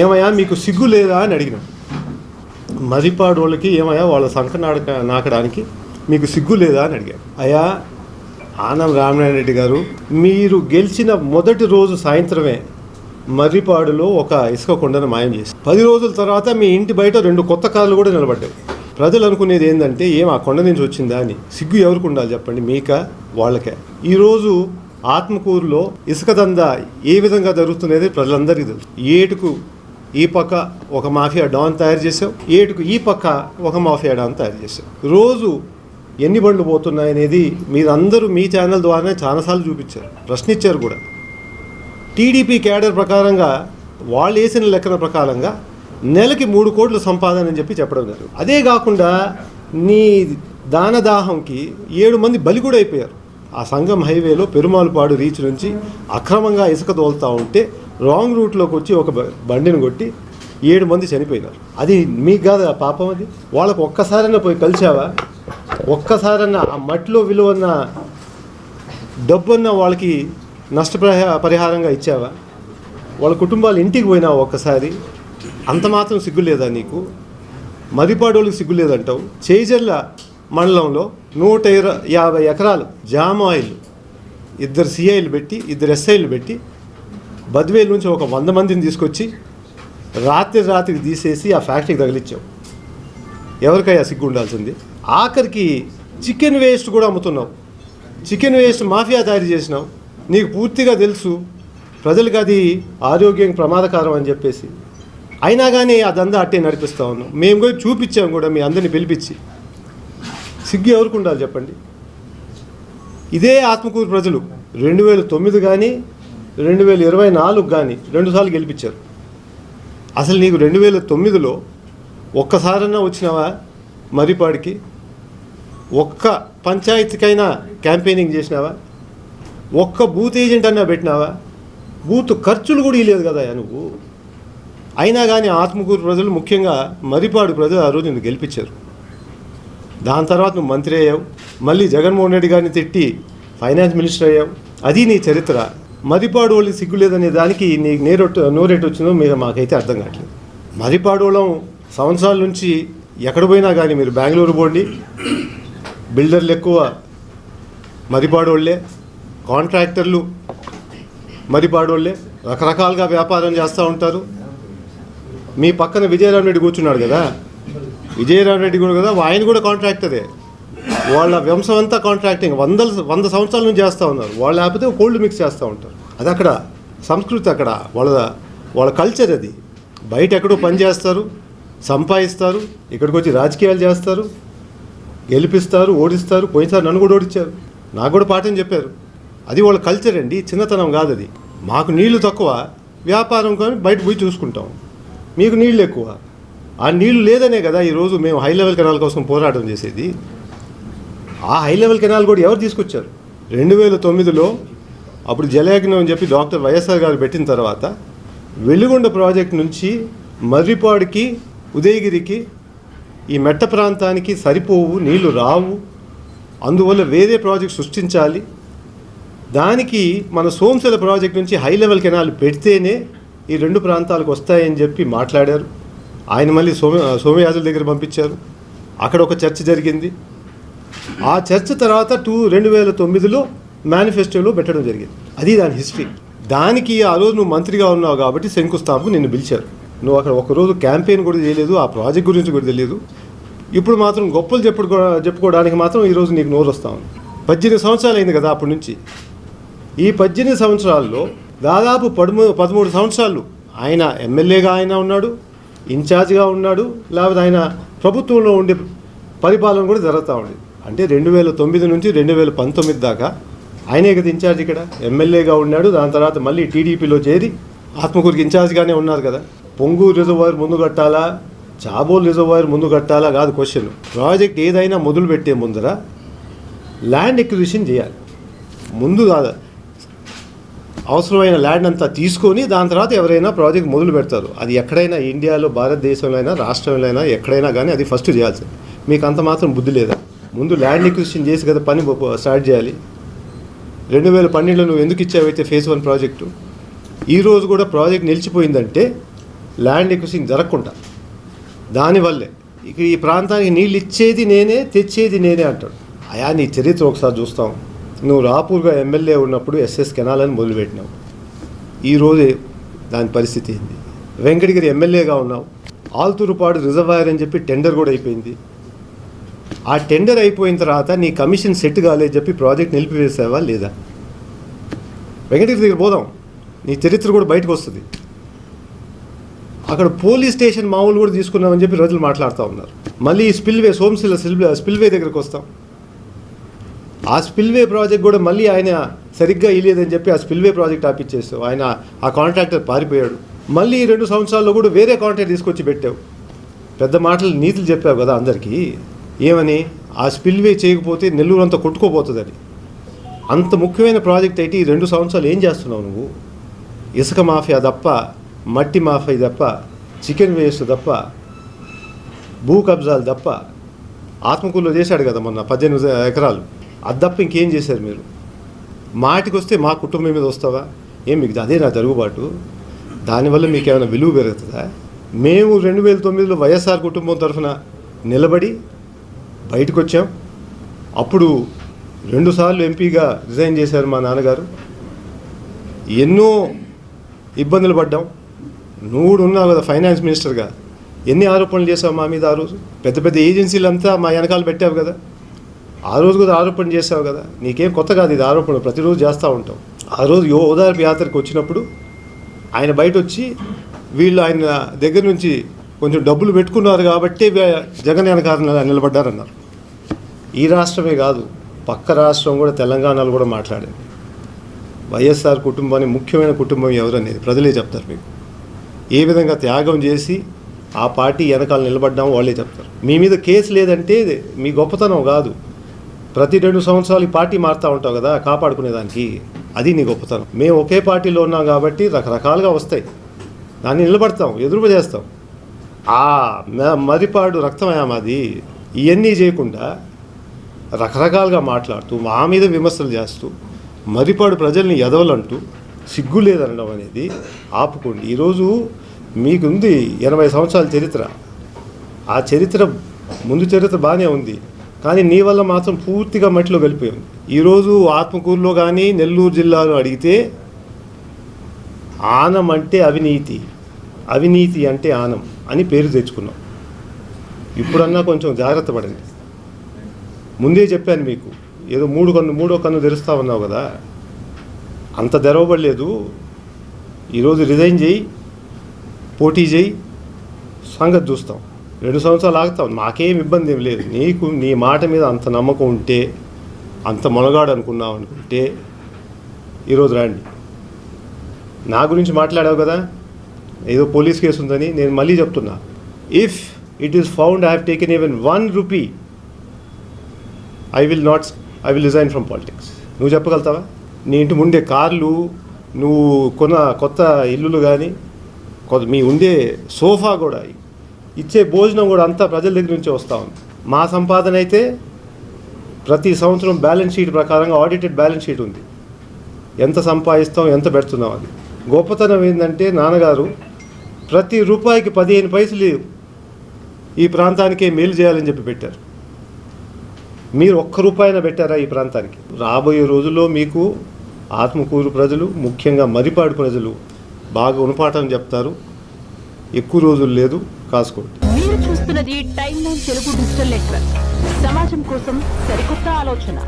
ఏమయ్యా మీకు సిగ్గు లేదా అని అడిగినాం. మర్రిపాడు వాళ్ళకి ఏమయ్యా వాళ్ళ సంఖ నాకడానికి మీకు సిగ్గు లేదా అని అడిగారు. అయ్యా ఆనం రామనారాయణ రెడ్డి గారు, మీరు గెలిచిన మొదటి రోజు సాయంత్రమే మర్రిపాడులో ఒక ఇసుక కొండను మాయం చేసి 10 రోజుల తర్వాత మీ ఇంటి బయట 2 కొత్త కార్లు కూడా నిలబడ్డాయి. ప్రజలు అనుకునేది ఏంటంటే ఆ కొండ నుంచి వచ్చిందా అని. సిగ్గు ఎవరికి ఉండాలి చెప్పండి, మీకా వాళ్ళకే? ఈరోజు ఆత్మకూరులో ఇసుక దందా ఏ విధంగా జరుగుతున్నది ప్రజలందరికీ తెలుసు. ఏటుకు ఈ పక్క ఒక మాఫియా డాన్ తయారు చేసావు, ఏటుకు ఈ పక్క ఒక మాఫియా డాన్ తయారు చేసావు. రోజు ఎన్ని బండ్లు పోతున్నాయనేది మీరందరూ మీ ఛానల్ ద్వారానే చాలాసార్లు చూపించారు, ప్రశ్నించారు కూడా. టీడీపీ క్యాడర్ ప్రకారంగా వాళ్ళు వేసిన లెక్కల ప్రకారంగా నెలకి 3 కోట్ల సంపాదన అని చెప్పి చెప్పడం జరిగింది. అదే కాకుండా నీ దానదాహంకి 7 మంది బలి కూడా అయిపోయారు. ఆ సంగం హైవేలో పెరుమాళపాడు రీచ్ నుంచి అక్రమంగా ఇసుక తోలుతూ ఉంటే రాంగ్ రూట్లోకి వచ్చి ఒక బండిని కొట్టి 7 మంది చనిపోయినారు. అది మీకు కాదు ఆ పాపం, అది వాళ్ళకు ఒక్కసారైనా పోయి కలిసావా? ఒక్కసారన్నా ఆ మట్టిలో విలువన్న డబ్బున్న వాళ్ళకి పరిహారంగా ఇచ్చావా? వాళ్ళ కుటుంబాలు ఇంటికి పోయినావు ఒక్కసారి? అంత మాత్రం సిగ్గు లేదా నీకు? మర్రిపాడోళ్ళకి సిగ్గు లేదంటావు. చేజర్ల మండలంలో 150 ఎకరాలు జామ ఆయిల్ 2 సిఐలు పెట్టి 2 ఎస్ఐలు పెట్టి బద్వేలు నుంచి ఒక 100 మందిని తీసుకొచ్చి రాత్రికి తీసేసి ఆ ఫ్యాక్టరీకి తగిలిచ్చావు. ఎవరికయ్యా సిగ్గు ఉండాల్సింది? ఆఖరికి చికెన్ వేస్ట్ కూడా అమ్ముతున్నావు. చికెన్ వేస్ట్ మాఫియా తయారు చేసినావు. నీకు పూర్తిగా తెలుసు ప్రజలకు అది ఆరోగ్యానికి ప్రమాదకరం అని చెప్పేసి. అయినా కానీ ఆ దందా అట్టే నడిపిస్తూ ఉన్నాం. మేము కూడా చూపించాం కూడా, మీ అందరినీ పిలిపించి. సిగ్గు ఎవరికి ఉండాలి చెప్పండి? ఇదే ఆత్మకూరు ప్రజలు 2009 కానీ 2024 కానీ 2 సార్లు గెలిపించారు. అసలు నీకు 2009లో ఒక్కసారన్నా వచ్చినావా మర్రిపాడికి? ఒక్క పంచాయతీకైనా క్యాంపెయినింగ్ చేసినావా? ఒక్క బూత్ ఏజెంట్ అన్నా పెట్టినావా? బూత్ ఖర్చులు కూడా ఇవ్వలేదు కదా నువ్వు. అయినా కానీ ఆత్మకూరు ప్రజలు, ముఖ్యంగా మర్రిపాడు ప్రజలు ఆ రోజు నిన్ను గెలిపించారు. దాని తర్వాత నువ్వు మంత్రి అయ్యావు. మళ్ళీ జగన్మోహన్ రెడ్డి గారిని తిట్టి ఫైనాన్స్ మినిస్టర్ అయ్యావు. అది నీ చరిత్ర. మర్రిపాడు వాళ్ళకి సిగ్గు లేదనే దానికి నీకు నోరేటు వచ్చిందో మీరు మాకైతే అర్థం కావట్లేదు. మర్రిపాడు వాళ్ళం సంవత్సరాల నుంచి ఎక్కడ పోయినా కానీ మీరు బెంగళూరు పోండి, బిల్డర్లు ఎక్కువ మర్రిపాడు వాళ్ళే, కాంట్రాక్టర్లు మర్రిపాడు వాళ్ళే, రకరకాలుగా వ్యాపారం చేస్తూ ఉంటారు. మీ పక్కన విజయరామ్ రెడ్డి కూర్చున్నాడు కదా, విజయరామ్ రెడ్డి కూడా కదా, ఆయన కూడా కాంట్రాక్టరే. వాళ్ళ వంశం అంతా కాంట్రాక్టింగ్ 100 సంవత్సరాల నుంచి చేస్తూ ఉన్నారు. వాళ్ళు లేకపోతే కోల్డ్ మిక్స్ చేస్తూ ఉంటారు. అది అక్కడ సంస్కృతి, అక్కడ వాళ్ళ కల్చర్. అది బయట ఎక్కడో పని చేస్తారు, సంపాదిస్తారు, ఇక్కడికి వచ్చి రాజకీయాలు చేస్తారు, గెలిపిస్తారు, ఓడిస్తారు. పోయినసారి నన్ను కూడా ఓడించారు, నాకు కూడా పాఠం చెప్పారు. అది వాళ్ళ కల్చర్ అండి, చిన్నతనం కాదు అది. మాకు నీళ్లు తక్కువ, వ్యాపారం కానీ బయట పోయి చూసుకుంటాం. మీకు నీళ్ళు ఎక్కువ. ఆ నీళ్లు లేదనే కదా ఈరోజు మేము హై లెవెల్ కెనాల్ కోసం పోరాటం చేసేది. ఆ హై లెవెల్ కెనాల్ కూడా ఎవరు తీసుకొచ్చారు? 2009లో అప్పుడు జలయజ్ఞం అని చెప్పి డాక్టర్ వైఎస్ఆర్ గారు పెట్టిన తర్వాత వెలుగొండ ప్రాజెక్ట్ నుంచి మర్రిపాడుకి, ఉదయగిరికి, ఈ మెట్ట ప్రాంతానికి సరిపోవు, నీళ్లు రావు. అందువల్ల వేరే ప్రాజెక్ట్ సృష్టించాలి. దానికి మన సోమశిల ప్రాజెక్ట్ నుంచి హై లెవెల్ కెనాల్ పెడితేనే ఈ 2 ప్రాంతాలకు వస్తాయని చెప్పి మాట్లాడారు. ఆయన మళ్ళీ సోమయాజుల దగ్గర పంపించారు. అక్కడ ఒక చర్చ జరిగింది. ఆ చర్చ తర్వాత 2009లో మేనిఫెస్టోలో పెట్టడం జరిగింది. అది దాని హిస్టరీ. దానికి ఆ రోజు నువ్వు మంత్రిగా ఉన్నావు కాబట్టి శంకుస్థాపనకు నిన్ను పిలిచారు. నువ్వు అక్కడ ఒకరోజు క్యాంపెయిన్ కూడా చేయలేదు, ఆ ప్రాజెక్ట్ గురించి కూడా తెలియదు. ఇప్పుడు మాత్రం గొప్పలు చెప్పుకోవడానికి మాత్రం ఈరోజు నీకు నోరు వస్తా ఉంది. 18 సంవత్సరాలు అయింది కదా అప్పటి నుంచి. ఈ 18 సంవత్సరాల్లో దాదాపు 13 సంవత్సరాలు ఆయన ఎమ్మెల్యేగా ఆయన ఉన్నాడు, ఇన్ఛార్జ్గా ఉన్నాడు, లేకపోతే ఆయన ప్రభుత్వంలో ఉండే పరిపాలన కూడా జరుగుతూ ఉండేది. అంటే 2009 నుంచి 2019 దాకా ఆయనే కదా ఇన్ఛార్జ్. ఇక్కడ ఎమ్మెల్యేగా ఉన్నాడు. దాని తర్వాత మళ్ళీ టీడీపీలో చేరి ఆత్మకూరుకి ఇన్ఛార్జ్గానే ఉన్నారు కదా. పొంగూరు రిజర్వాయర్ ముందు కట్టాలా, చాబోల్ రిజర్వాయర్ ముందు కట్టాలా కాదు క్వశ్చన్. ప్రాజెక్ట్ ఏదైనా మొదలు పెట్టే ముందర ల్యాండ్ ఎక్విజిషన్ చేయాలి. ముందు కాదు, అవసరమైన ల్యాండ్ అంతా తీసుకొని దాని తర్వాత ఎవరైనా ప్రాజెక్ట్ మొదలు పెడతారు. అది ఎక్కడైనా ఇండియాలో, భారతదేశంలో అయినా, రాష్ట్రంలో అయినా, ఎక్కడైనా కానీ అది ఫస్ట్ చేయాల్సింది. మీకు అంత మాత్రం బుద్ధి లేదా? ముందు ల్యాండ్ ఎక్విజిషన్ చేసి కదా పని స్టార్ట్ చేయాలి. 2012లో నువ్వు ఎందుకు ఇచ్చావైతే ఫేజ్ 1 ప్రాజెక్టు? ఈరోజు కూడా ప్రాజెక్ట్ నిలిచిపోయిందంటే ల్యాండ్ ఎక్విజిషన్ జరగకుండా. దానివల్లే ఇక ఈ ప్రాంతానికి నీళ్ళు ఇచ్చేది నేనే, తెచ్చేది నేనే అంటాడు. అయా నీ చరిత్ర ఒకసారి చూస్తాం. నువ్వు రాపూర్గా ఎమ్మెల్యే ఉన్నప్పుడు ఎస్ఎస్ కెనాల్ అని మొదలుపెట్టినావు. ఈరోజు దాని పరిస్థితి ఏంది? వెంకటగిరి ఎమ్మెల్యేగా ఉన్నావు. ఆల్తూరుపాడు రిజర్వాయర్ అని చెప్పి టెండర్ కూడా అయిపోయింది. ఆ టెండర్ అయిపోయిన తర్వాత నీ కమిషన్ సెట్ కాలేదని చెప్పి ప్రాజెక్ట్ నిలిపివేసావా లేదా? వెంకటగిరి దగ్గర పోదాం, నీ చరిత్ర కూడా బయటకు వస్తుంది. అక్కడ పోలీస్ స్టేషన్ మామూలు కూడా తీసుకున్నామని చెప్పి రోజులు మాట్లాడుతూ ఉన్నారు. మళ్ళీ ఈ స్పిల్వే, సోమశిల స్పిల్వే దగ్గరికి వస్తాం. ఆ స్పిల్వే ప్రాజెక్ట్ కూడా మళ్ళీ ఆయన సరిగ్గా ఇయ్యలేదని చెప్పి ఆ స్పిల్వే ప్రాజెక్ట్ ఆపిచ్చేసావు. ఆయన ఆ కాంట్రాక్టర్ పారిపోయాడు. మళ్ళీ 2 సంవత్సరాల్లో కూడా వేరే కాంట్రాక్ట్ తీసుకొచ్చి పెట్టావు. పెద్ద మాటలు నీతులు చెప్పావు కదా అందరికీ. ఏమని? ఆ స్పిల్వే చేయకపోతే నెల్లూరు అంతా కొట్టుకోపోతుందని. అంత ముఖ్యమైన ప్రాజెక్ట్ అయితే ఈ 2 సంవత్సరాలు ఏం చేస్తున్నావు నువ్వు? ఇసుక మాఫియా తప్ప, మట్టి మాఫియా తప్ప, చికెన్ వేస్ట్ తప్ప, భూ కబ్జాలు తప్ప. ఆత్మకూరులో చేశాడు కదా మొన్న 18 ఎకరాలు. అది తప్ప ఇంకేం చేశారు మీరు? మాటికి వస్తే మా కుటుంబం మీద వస్తావా? ఏం మీకు అదే నా జరుగుబాటు? దానివల్ల మీకు ఏమైనా విలువ పెరుగుతుందా? మేము 2009లో వైఎస్ఆర్ కుటుంబం తరఫున నిలబడి బయటకు వచ్చాం. అప్పుడు 2 సార్లు ఎంపీగా రిజైన్ చేశారు మా నాన్నగారు. ఎన్నో ఇబ్బందులు పడ్డాం. నువ్వు కూడా ఉన్నావు కదా ఫైనాన్స్ మినిస్టర్గా. ఎన్ని ఆరోపణలు చేసావు మా మీద ఆ రోజు? పెద్ద పెద్ద ఏజెన్సీలంతా మా వెనకాల పెట్టావు కదా. ఆ రోజు కూడా ఆరోపణ చేసావు కదా. నీకేం కొత్త కాదు ఇది ఆరోపణ, ప్రతిరోజు చేస్తూ ఉంటాం. ఆ రోజు ఓదార్పు యాత్రకు వచ్చినప్పుడు ఆయన బయట వచ్చి వీళ్ళు ఆయన దగ్గర నుంచి కొంచెం డబ్బులు పెట్టుకున్నారు కాబట్టి జగన్ వెనకాల నిలబడ్డారన్నారు. ఈ రాష్ట్రమే కాదు, పక్క రాష్ట్రం కూడా, తెలంగాణలో కూడా మాట్లాడింది. వైఎస్ఆర్ కుటుంబాన్ని ముఖ్యమైన కుటుంబం ఎవరనేది ప్రజలే చెప్తారు మీకు. ఏ విధంగా త్యాగం చేసి ఆ పార్టీ వెనకాల నిలబడ్డామో వాళ్ళే చెప్తారు. మీ మీద కేసు లేదంటే మీ గొప్పతనం కాదు. ప్రతి 2 సంవత్సరాలు ఈ పార్టీ మారుతూ ఉంటావు కదా కాపాడుకునేదానికి. అది నీ గొప్పతనం. మేము ఒకే పార్టీలో ఉన్నాం కాబట్టి రకరకాలుగా వస్తాయి, దాన్ని నిలబడతాం, ఎదురు చేస్తాం. ఆ మరిపాడు రక్తమయా మాది. ఇవన్నీ చేయకుండా రకరకాలుగా మాట్లాడుతూ మా మీద విమర్శలు చేస్తూ మరిపాడు ప్రజల్ని ఎదవలంటూ సిగ్గు లేదనడం అనేది ఆపుకోండి. ఈరోజు మీకుంది 80 సంవత్సరాల చరిత్ర. ఆ చరిత్ర, ముందు చరిత్ర బాగానే ఉంది, కానీ నీ వల్ల మాత్రం పూర్తిగా మట్టిలో వెళ్ళిపోయింది. ఈరోజు ఆత్మకూరులో కానీ నెల్లూరు జిల్లాలో అడిగితే ఆనం అంటే అవినీతి, అవినీతి అంటే ఆనం అని పేరు తెచ్చుకున్నాం. ఇప్పుడన్నా కొంచెం జాగ్రత్త పడండి. ముందే చెప్పాను మీకు, ఏదో మూడో కన్ను తెరుస్తా ఉన్నావు కదా, అంత తెరవబడలేదు. ఈరోజు రిజైన్ చేయి, పోటీ చేయి, సంగతి చూస్తాం. 2 సంవత్సరాలు ఆగుతాం, మాకేం ఇబ్బంది ఏం లేదు. నీకు నీ మాట మీద అంత నమ్మకం ఉంటే, అంత మొనగాడు అనుకున్నావు అనుకుంటే ఈరోజు రండి. నా గురించి మాట్లాడావు కదా, ఏదో పోలీస్ కేసు ఉందని. నేను మళ్ళీ చెప్తున్నా, if it is found I have taken even 1 rupee, I will resign from politics. నువ్వు చెప్పగలుగుతావా? నీ ఇంటి ముందే కార్లు, నువ్వు కొన్న కొత్త ఇల్లులు కానీ, మీ ఉండే సోఫా కూడా, ఇచ్చే భోజనం కూడా అంతా ప్రజల దగ్గర నుంచే వస్తూ ఉంది. మా సంపాదన అయితే ప్రతి సంవత్సరం బ్యాలెన్స్ షీట్ ప్రకారంగా ఆడిటెడ్ బ్యాలెన్స్ షీట్ ఉంది. ఎంత సంపాదిస్తాం, ఎంత పెడుతున్నాం అది. గొప్పతనం ఏంటంటే నాన్నగారు ప్రతి రూపాయికి 15 పైసలు ఈ ప్రాంతానికే మేలు చేయాలని చెప్పి పెట్టారు. మీరు 1 రూపాయిన పెట్టారా ఈ ప్రాంతానికి? రాబోయే రోజుల్లో మీకు ఆత్మకూరు ప్రజలు, ముఖ్యంగా మరిపాడు ప్రజలు బాగా గుణపాఠం చెప్తారు. ఎక్కువ రోజులు లేదు, కాసుకోండి. మీరు చూస్తున్నది time line Telugu digital network. సమాజం కోసం సరికొత్త ఆలోచన.